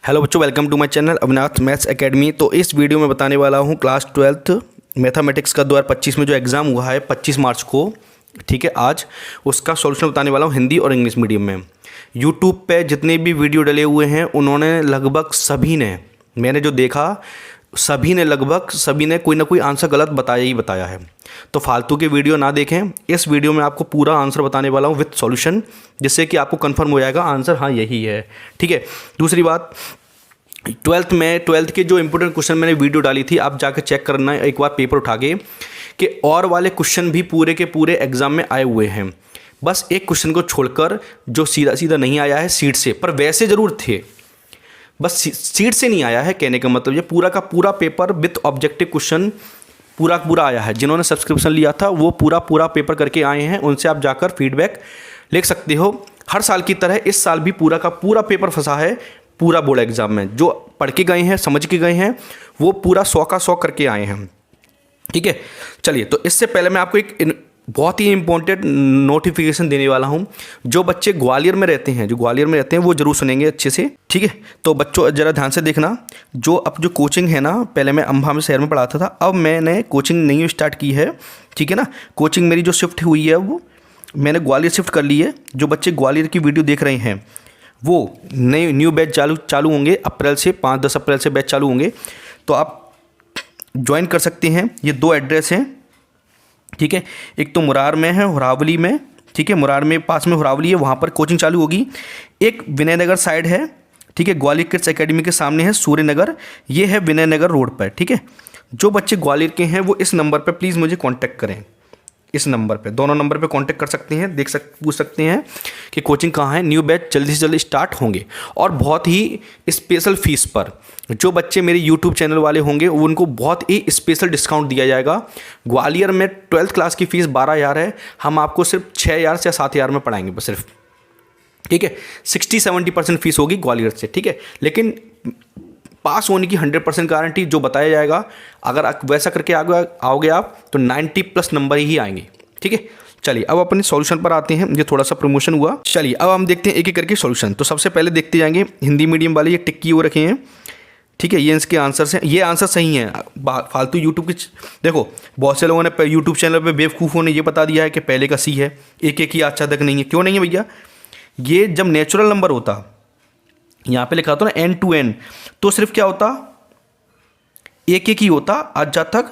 Hello बच्चों, welcome to my channel Avinash maths academy. तो इस वीडियो में बताने वाला हूँ क्लास 12th मैथमेटिक्स का 2025 में जो एग्ज़ाम हुआ है 25 मार्च को, ठीक है, आज उसका सॉल्यूशन बताने वाला हूँ हिंदी और इंग्लिश मीडियम में। यूट्यूब पे जितने भी वीडियो डले हुए हैं उन्होंने लगभग सभी ने, मैंने जो देखा सभी ने लगभग सभी ने कोई ना कोई आंसर गलत बताया ही बताया है। तो फालतू के वीडियो ना देखें, इस वीडियो में आपको पूरा आंसर बताने वाला हूँ विथ सॉल्यूशन, जिससे कि आपको कंफर्म हो जाएगा आंसर हाँ यही है, ठीक है। दूसरी बात, 12th के जो इंपॉर्टेंट क्वेश्चन मैंने वीडियो डाली थी, आप जाकर चेक करना है एक बार पेपर उठा के कि और वाले क्वेश्चन भी पूरे के पूरे एग्जाम में आए हुए हैं। बस एक क्वेश्चन को छोड़कर जो सीधा सीधा नहीं आया है सीट से, पर वैसे ज़रूर थे, बस सीट से नहीं आया है। कहने का मतलब ये पूरा का पूरा पेपर विथ ऑब्जेक्टिव क्वेश्चन पूरा पूरा आया है। जिन्होंने सब्सक्रिप्शन लिया था वो पूरा पूरा पेपर करके आए हैं, उनसे आप जाकर फीडबैक लिख सकते हो। हर साल की तरह इस साल भी पूरा का पूरा पेपर फंसा है पूरा बोर्ड एग्जाम में। जो पढ़ के गए हैं, समझ के गए हैं, वो पूरा 100 का 100 करके आए हैं, ठीक है। चलिए, तो इससे पहले मैं आपको एक बहुत ही इंपॉर्टेंट नोटिफिकेशन देने वाला हूं। जो बच्चे ग्वालियर में रहते हैं वो जरूर सुनेंगे अच्छे से, ठीक है। तो बच्चों ज़रा ध्यान से देखना। जो कोचिंग है ना, पहले मैं अम्बा में शहर में पढ़ाता था, अब मैंने कोचिंग नहीं स्टार्ट की है, ठीक है ना। कोचिंग मेरी जो शिफ्ट हुई है वो मैंने ग्वालियर शिफ्ट कर ली है। जो बच्चे ग्वालियर की वीडियो देख रहे हैं वो नए न्यू बैच चालू होंगे अप्रैल से, 5-10 अप्रैल से बैच चालू होंगे, तो आप ज्वाइन कर सकते हैं। ये 2 एड्रेस हैं, ठीक है। एक तो मुरार में है, होरावली में, ठीक है, मुरार में पास में होरावली है, वहाँ पर कोचिंग चालू होगी। एक विनयनगर साइड है, ठीक है, ग्वालियर किड्स एकेडमी के सामने है सूर्यनगर, ये है विनयनगर रोड पर, ठीक है। जो बच्चे ग्वालियर के हैं वो इस नंबर पर प्लीज़ मुझे कॉन्टैक्ट करें। इस नंबर पे, दोनों नंबर पे कांटेक्ट कर सकते हैं, पूछ सकते हैं कि कोचिंग कहाँ है। न्यू बैच जल्दी से जल्दी स्टार्ट होंगे और बहुत ही स्पेशल फीस पर। जो बच्चे मेरे यूट्यूब चैनल वाले होंगे उनको बहुत ही स्पेशल डिस्काउंट दिया जाएगा। ग्वालियर में 12th क्लास की फ़ीस 12,000 है, हम आपको सिर्फ 6,000 से 7,000 में पढ़ाएंगे बस सिर्फ, ठीक है। 60-70% फीस होगी ग्वालियर से, ठीक है। लेकिन पास होने की 100% गारंटी जो बताया जाएगा। अगर वैसा करके आओगे आप तो 90+ नंबर ही आएंगे, ठीक है। चलिए अब अपने सॉल्यूशन पर आते हैं। ये थोड़ा सा प्रमोशन हुआ। चलिए अब हम देखते हैं एक एक करके सॉल्यूशन। तो सबसे पहले देखते जाएंगे हिंदी मीडियम वाले, ये टिक किए हुए रखे हैं, ठीक है। ये इसके आंसर्स हैं, ये आंसर सही हैं। फालतू यूट्यूब की देखो, बहुत से लोगों ने यूट्यूब चैनल पर बेवकूफ़ों ने ये बता दिया है कि पहले का सी है, एक ही अच्छा तक नहीं है। क्यों नहीं है भैया? ये जब नेचुरल नंबर होता, यहाँ पे लिखा होता ना n to n, तो सिर्फ क्या होता, एक ही होता, आजा तक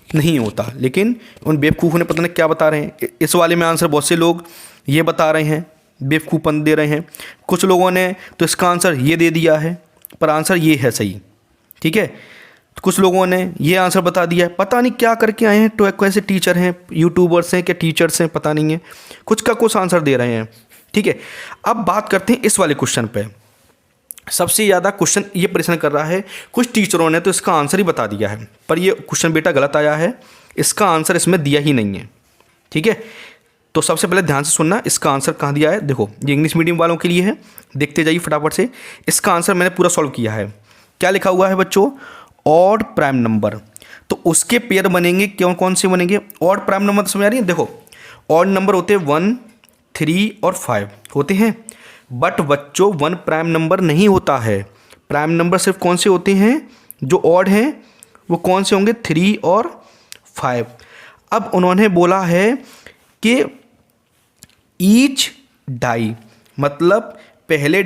नहीं होता। लेकिन उन बेवकूफ़ों ने पता नहीं क्या बता रहे हैं। इस वाले में आंसर बहुत से लोग ये बता रहे हैं, बेवकूफ़पन दे रहे हैं। कुछ लोगों ने तो इसका आंसर ये दे दिया है पर आंसर ये है सही, ठीक है। कुछ लोगों ने ये आंसर बता दिया है, पता नहीं क्या करके आए हैं। तो कैसे टीचर हैं, यूट्यूबर्स हैं क्या टीचर्स हैं, पता नहीं है, कुछ का कुछ आंसर दे रहे हैं, ठीक है। अब बात करते हैं इस वाले क्वेश्चन पे। सबसे ज़्यादा क्वेश्चन ये परेशान कर रहा है, कुछ टीचरों ने तो इसका आंसर ही बता दिया है, पर ये क्वेश्चन बेटा गलत आया है, इसका आंसर इसमें दिया ही नहीं है, ठीक है। तो सबसे पहले ध्यान से सुनना, इसका आंसर कहाँ दिया है। देखो, ये इंग्लिश मीडियम वालों के लिए है, देखते जाइए फटाफट से। इसका आंसर मैंने पूरा सॉल्व किया है। क्या लिखा हुआ है बच्चों? Odd prime number. तो उसके पेयर बनेंगे, कौन से बनेंगे? ऑड प्राइम नंबर समझ आ रही है? देखो, ऑड नंबर होते हैं 1, 3 और 5 होते हैं, बट बच्चों 1 प्राइम नंबर नहीं होता है। प्राइम नंबर सिर्फ कौन से होते हैं? जो ऑड हैं वो कौन से होंगे? 3 और 5। अब उन्होंने बोला है कि ईच डाई, मतलब पहले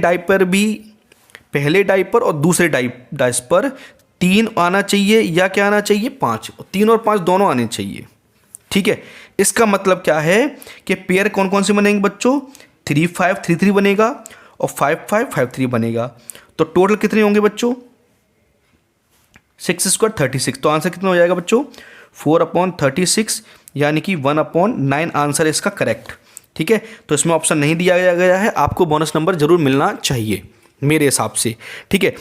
डाई पर और दूसरे डाइस पर 3 आना चाहिए या क्या आना चाहिए? 5। 3 और 5 दोनों आने चाहिए, ठीक है। इसका मतलब क्या है कि पेयर कौन कौन से बनेंगे बच्चों? 3, 5, 3, 3 बनेगा और 5, 5, 5, 3 बनेगा। तो टोटल कितने होंगे बच्चों? 6 स्क्वायर 36। तो आंसर कितना हो जाएगा बच्चों? 4/36, यानी कि 1/9 आंसर है इसका करेक्ट, ठीक है। तो इसमें ऑप्शन नहीं दिया गया है, आपको बोनस नंबर जरूर मिलना चाहिए मेरे हिसाब से, ठीक है।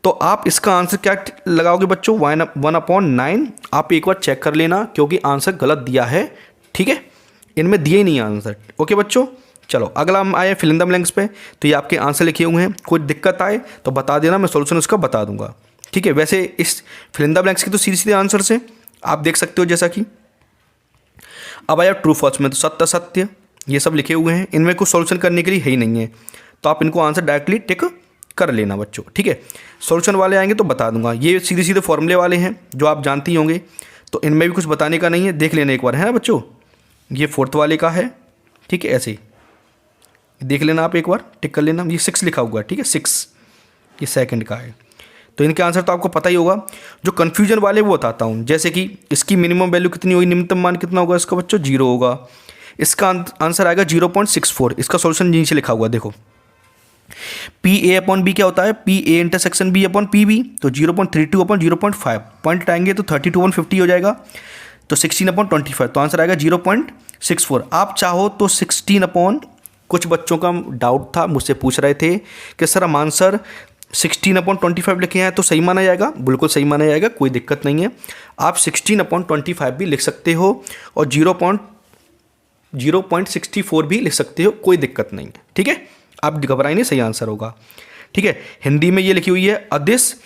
तो आप इसका आंसर क्या लगाओगे बच्चों? 1/9। आप एक बार चेक कर लेना क्योंकि आंसर गलत दिया है, ठीक है, इनमें दिए ही नहीं आंसर। ओके बच्चों, चलो अगला हम आए फिल इन द ब्लैंक्स पे। तो ये आपके आंसर लिखे हुए हैं, कोई दिक्कत आए तो बता देना, मैं सॉल्यूशन उसका बता दूंगा, ठीक है। वैसे इस फिल इन द ब्लैंक्स की तो सीधे सीधे आंसर से आप देख सकते हो, जैसा कि अब आया ट्रू फॉल्स में, तो सत्य सत्य ये सब लिखे हुए हैं, इनमें कुछ सॉल्यूशन करने के लिए है ही नहीं है, तो आप इनको आंसर डायरेक्टली टिक कर लेना बच्चों, ठीक है। सॉल्यूशन वाले आएंगे तो बता दूंगा। ये सीधे सीधे फॉर्मूले वाले हैं जो आप जानते ही होंगे, तो इनमें भी कुछ बताने का नहीं है, देख लेना एक बार, है ना बच्चों। ये फोर्थ वाले का है, ठीक है, ऐसे ही देख लेना आप एक बार, टिक कर लेना। ये 6 लिखा हुआ है, ठीक है, 6 ये सेकंड का है। तो इनके आंसर तो आपको पता ही होगा। जो कन्फ्यूजन वाले वो बताता हूँ, जैसे कि इसकी मिनिमम वैल्यू कितनी होगी, न्यूनतम मान कितना होगा इसका बच्चों, 0 होगा। इसका आंसर आएगा 0.64। इसका सॉल्यूशन नीचे लिखा हुआ है, देखो पी ए अपॉन बी क्या होता है, P A intersection B upon P B, तो 0.32 अपॉन 0.5 पॉइंट आएंगे तो 32/50 हो जाएगा, तो 16/25, तो आंसर आएगा 0.64। आप चाहो तो 16 अपॉन, कुछ बच्चों का डाउट था, मुझसे पूछ रहे थे कि सर हम आंसर 16/25 लिखे हैं तो सही माना जाएगा, बिल्कुल सही माना जाएगा, कोई दिक्कत नहीं है। आप 16/25 भी लिख सकते हो और 0.64 भी लिख सकते हो, कोई दिक्कत नहीं है, ठीक है। आप घबराइए नहीं, सही आंसर होगा, ठीक है। हिंदी में ये लिखी हुई है अदिश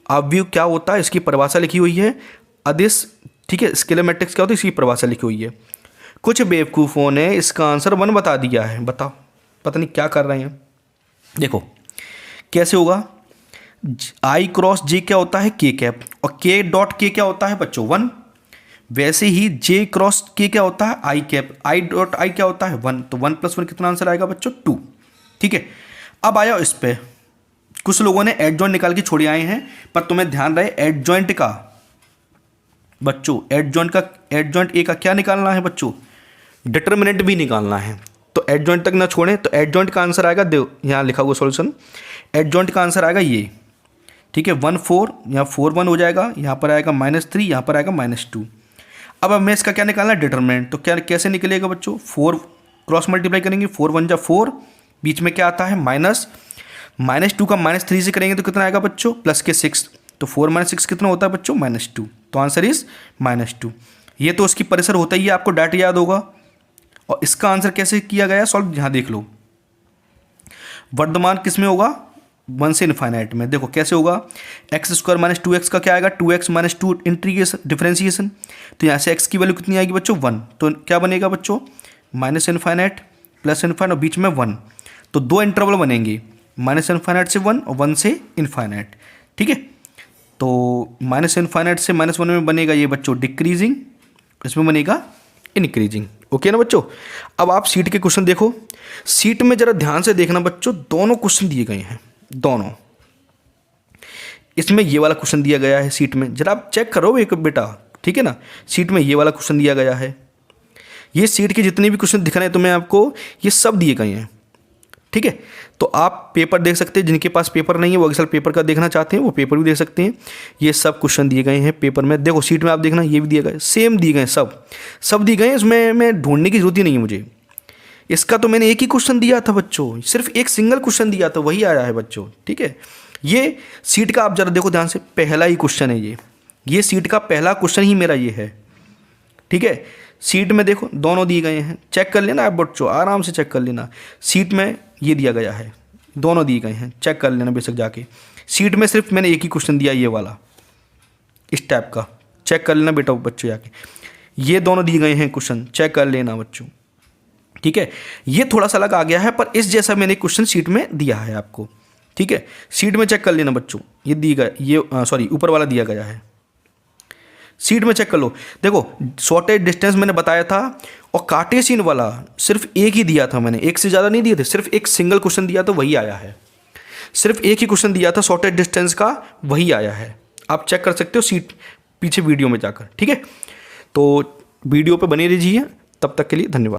अवयव क्या होता है, इसकी परिभाषा लिखी हुई है अदिश, ठीक है। स्केलर मैट्रिक्स क्या होता है, इसकी परिभाषा लिखी हुई है। कुछ बेवकूफ़ों ने इसका आंसर 1 बता दिया है, बताओ पता नहीं क्या कर रहे हैं। देखो कैसे होगा, आई क्रॉस जे क्या होता है, के कैप, और के डॉट के क्या होता है बच्चों 1। वैसे ही जे क्रॉस के क्या होता है, आई कैप, आई डॉट आई क्या होता है 1, तो 1 + 1 कितना आंसर आएगा बच्चों 2, ठीक है। अब आया इस पे, कुछ लोगों ने एडजॉइंट निकाल के छोड़े आए हैं, पर तुम्हें ध्यान रहे एडजॉइंट का बच्चों, एडजॉइंट ए का क्या निकालना है बच्चों, डिटर्मिनेंट भी निकालना है। तो एडजॉइंट तक ना छोड़ें, तो एडजॉइंट का आंसर आएगा, दो यहाँ लिखा हुआ सॉल्यूशन, एडजॉइंट का आंसर आएगा ये, ठीक है, 1 4, यहाँ 4 1 हो जाएगा, यहाँ पर आएगा -3, यहाँ पर आएगा -2। अब हमें इसका क्या निकालना है, डिटर्मिनेंट। तो क्या कैसे निकलेगा बच्चों, 4 क्रॉस मल्टीप्लाई करेंगे, 4 1 जा 4, बीच में क्या आता है -2 का -3 से करेंगे तो कितना आएगा बच्चों, प्लस के 6, तो 4 - 6 कितना होता है बच्चों -2, तो आंसर इज -2। ये तो उसकी परिसर होता ही है, आपको डाटा याद होगा। और इसका आंसर कैसे किया गया सॉल्व, यहाँ देख लो, वर्धमान किस में होगा, 1 से इनफाइनाइट में। देखो कैसे होगा, x² - 2x का क्या आएगा, 2x - 2 इंटीग्रेशन डिफरेंशिएशन, तो यहाँ से x की वैल्यू कितनी आएगी बच्चों 1, तो क्या बनेगा बच्चों -इनफाइनाइट प्लस इनफाइनाइट और बीच में 1, तो 2 इंटरवल बनेंगे, -इनफाइनाइट से 1 और 1 से इनफाइनाइट, ठीक है। तो -इनफाइनाइट से -1 में बनेगा ये बच्चों डिक्रीजिंग, इसमें बनेगा इंक्रीजिंग, ओके ना बच्चों। अब आप सीट के क्वेश्चन देखो, सीट में जरा ध्यान से देखना बच्चों, दोनों क्वेश्चन दिए गए हैं, दोनों। इसमें ये वाला क्वेश्चन दिया गया है सीट में, जरा आप चेक करो एक बेटा, ठीक है ना। सीट में ये वाला क्वेश्चन दिया गया है, ये सीट के जितने भी क्वेश्चन दिख रहे हैं तुम्हें आपको, ये सब दिए गए हैं, ठीक है। तो आप पेपर देख सकते हैं, जिनके पास पेपर नहीं है वो अगले पेपर का देखना चाहते हैं वो पेपर भी देख सकते हैं। ये सब क्वेश्चन दिए गए हैं पेपर में, देखो सीट में आप देखना, ये भी दिए गए, सेम दिए गए, सब दिए गए, इसमें मैं ढूंढने की जरूरत ही नहीं है मुझे। इसका तो मैंने एक ही क्वेश्चन दिया था बच्चों, सिर्फ एक सिंगल क्वेश्चन दिया था, वही आया है बच्चों, ठीक है। ये सीट का आप जरा देखो ध्यान से, पहला ही क्वेश्चन है ये सीट का पहला क्वेश्चन ही मेरा ये है, ठीक है। सीट में देखो दोनों दिए गए हैं, चेक कर लेना आप बच्चों, आराम से चेक कर लेना। सीट में ये दिया गया है, दोनों दिए गए हैं, चेक कर लेना बेशक जाके। सीट में सिर्फ मैंने एक ही क्वेश्चन दिया, ये वाला इस टाइप का, चेक कर लेना बेटा बच्चों जाके। ये दोनों दिए गए हैं क्वेश्चन, चेक कर लेना बच्चों, ठीक है। ये थोड़ा सा अलग आ गया है, पर इस जैसा मैंने क्वेश्चन सीट में दिया है आपको, ठीक है। सीट में चेक कर लेना बच्चों, ये दी गया, ये सॉरी ऊपर वाला दिया गया है, सीट में चेक कर लो। देखो शॉर्टेज डिस्टेंस मैंने बताया था, और कार्टेशियन वाला सिर्फ एक ही दिया था मैंने, एक से ज़्यादा नहीं दिए थे, सिर्फ एक सिंगल क्वेश्चन दिया तो वही आया है, सिर्फ एक ही क्वेश्चन दिया था शॉर्टेज डिस्टेंस का, वही आया है। आप चेक कर सकते हो सीट पीछे वीडियो में जाकर, ठीक है। तो वीडियो पे बने रहिए, तब तक के लिए धन्यवाद।